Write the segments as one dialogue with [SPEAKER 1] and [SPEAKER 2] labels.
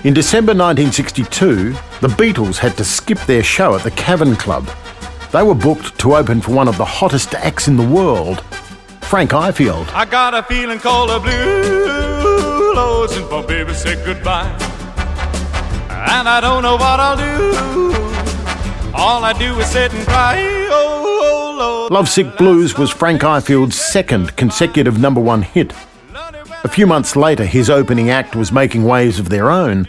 [SPEAKER 1] In December 1962, the Beatles had to skip their show at the Cavern Club. They were booked to open for one of the hottest acts in the world, Frank Ifield.
[SPEAKER 2] I got a feeling called a blue, losing for baby said goodbye. And I don't know what I'll do. All I do is sit and cry. Oh, Lord.
[SPEAKER 1] Lovesick Blues was Frank Ifield's second consecutive #1 hit. A few months later, his opening act was making waves of their own,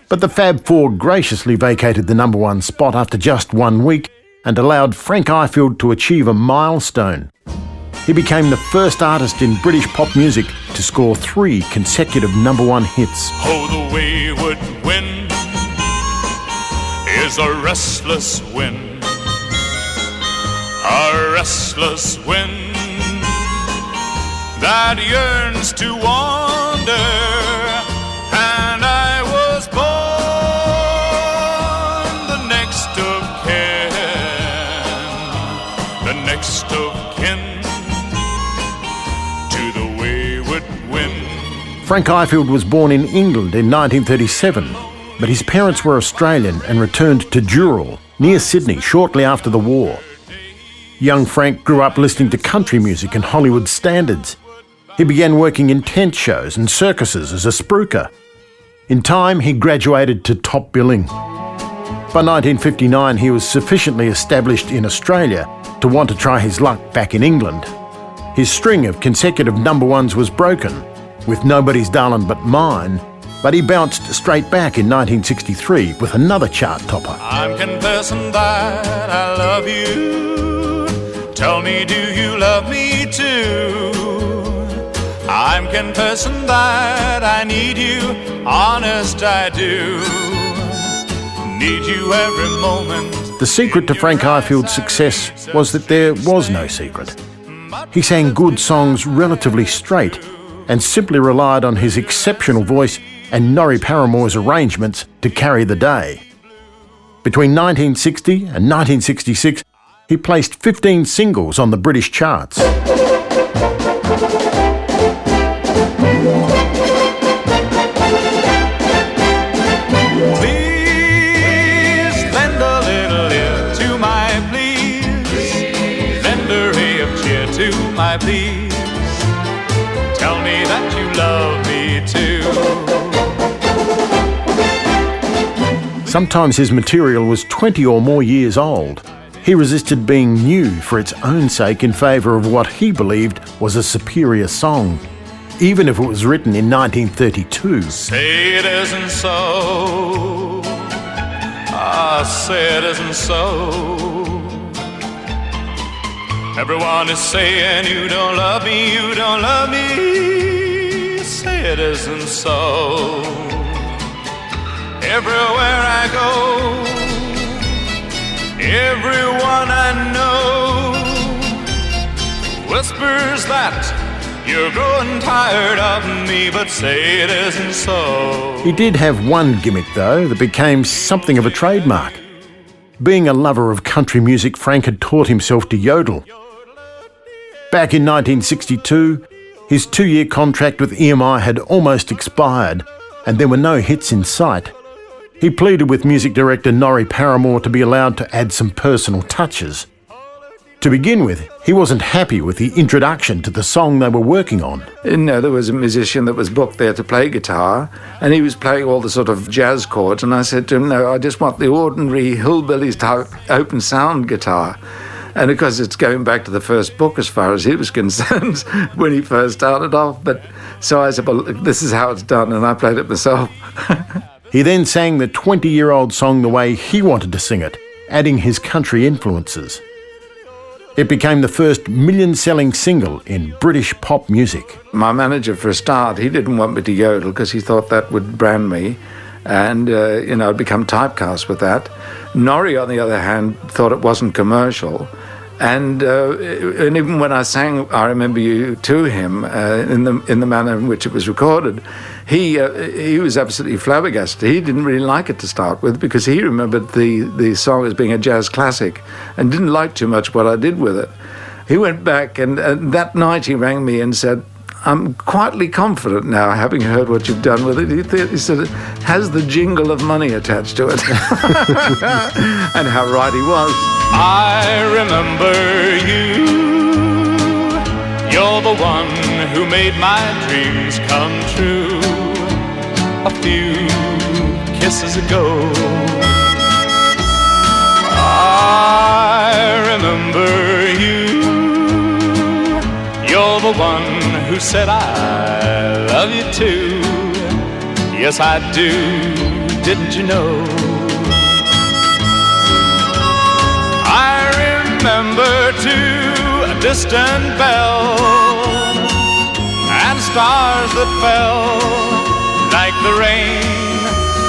[SPEAKER 1] but the Fab Four graciously vacated the #1 spot after just 1 week and allowed Frank Ifield to achieve a milestone. He became the first artist in British pop music to score 3 consecutive #1 hits.
[SPEAKER 2] Oh, the wayward wind is a restless wind, a restless wind that yearns to wander, and I was born the next of kin, the next of kin to the wayward wind.
[SPEAKER 1] Frank Ifield was born in England in 1937, but his parents were Australian and returned to Dural, near Sydney, shortly after the war. Young Frank grew up listening to country music and Hollywood standards. He began working in tent shows and circuses as a spruiker. In time, he graduated to top billing. By 1959, he was sufficiently established in Australia to want to try his luck back in England. His string of consecutive #1s was broken, with Nobody's Darling But Mine, but he bounced straight back in 1963 with another chart topper.
[SPEAKER 2] I'm confessing that I love you. Tell me, do you love me too? I'm confessing that I need you, honest I do. Need you every moment.
[SPEAKER 1] The secret to Frank Ifield's success was that there was no secret. He sang good songs relatively straight and simply relied on his exceptional voice and Norrie Paramore's arrangements to carry the day. Between 1960 and 1966, he placed 15 singles on the British charts.
[SPEAKER 2] Please lend a little ear to my pleas. Lend a ray of cheer to my pleas. Tell me that you love me too.
[SPEAKER 1] Sometimes his material was 20 or more years old. He resisted being new for its own sake in favour of what he believed was a superior song, even if it was written in 1932.
[SPEAKER 2] Say it isn't so. Ah, say it isn't so. Everyone is saying you don't love me, you don't love me. Say it isn't so. Everywhere I go, everyone I know whispers that you're growing tired of me, but say it isn't so.
[SPEAKER 1] He did have one gimmick, though, that became something of a trademark. Being a lover of country music, Frank had taught himself to yodel. Back in 1962, his 2-year contract with EMI had almost expired, and there were no hits in sight. He pleaded with music director Norrie Paramore to be allowed to add some personal touches. To begin with, he wasn't happy with the introduction to the song they were working on.
[SPEAKER 3] No, there was a musician that was booked there to play guitar, and he was playing all the sort of jazz chords, and I said to him, no, I just want the ordinary hillbillies type open sound guitar. And of course, it's going back to the first book as far as he was concerned when he first started off. But so I said, well, this is how it's done, and I played it myself.
[SPEAKER 1] He then sang the 20-year-old song the way he wanted to sing it, adding his country influences. It became the first million-selling single in British pop music.
[SPEAKER 3] My manager, for a start, he didn't want me to yodel because he thought that would brand me, and I'd become typecast with that. Norrie, on the other hand, thought it wasn't commercial. And even when I sang "I Remember You" to him in the manner in which it was recorded, he was absolutely flabbergasted. He didn't really like it to start with because he remembered the song as being a jazz classic and didn't like too much what I did with it. He went back and that night he rang me and said, I'm quietly confident now, having heard what you've done with it. He said it has the jingle of money attached to it. And how right he was.
[SPEAKER 2] I remember you. You're the one who made my dreams come true. A few kisses ago, I remember you. You're the one who said I love you too. Yes, I do, didn't you know? I remember too a distant bell and stars that fell like the rain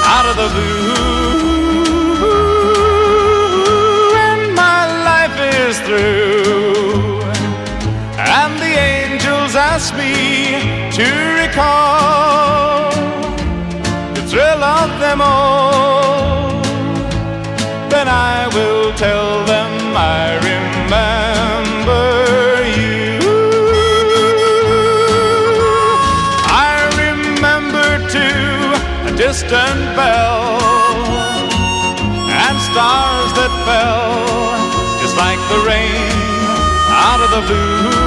[SPEAKER 2] out of the blue. And my life is through, and the angels ask me to recall the thrill of them all. Then I will tell them I remember you. I remember too a distant bell and stars that fell just like the rain out of the blue.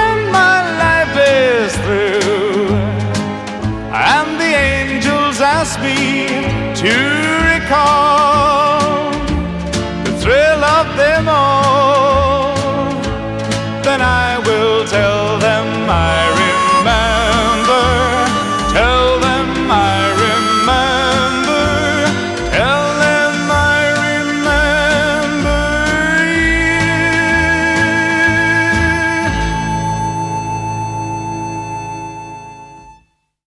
[SPEAKER 2] And my life is through, and the angels ask me to recall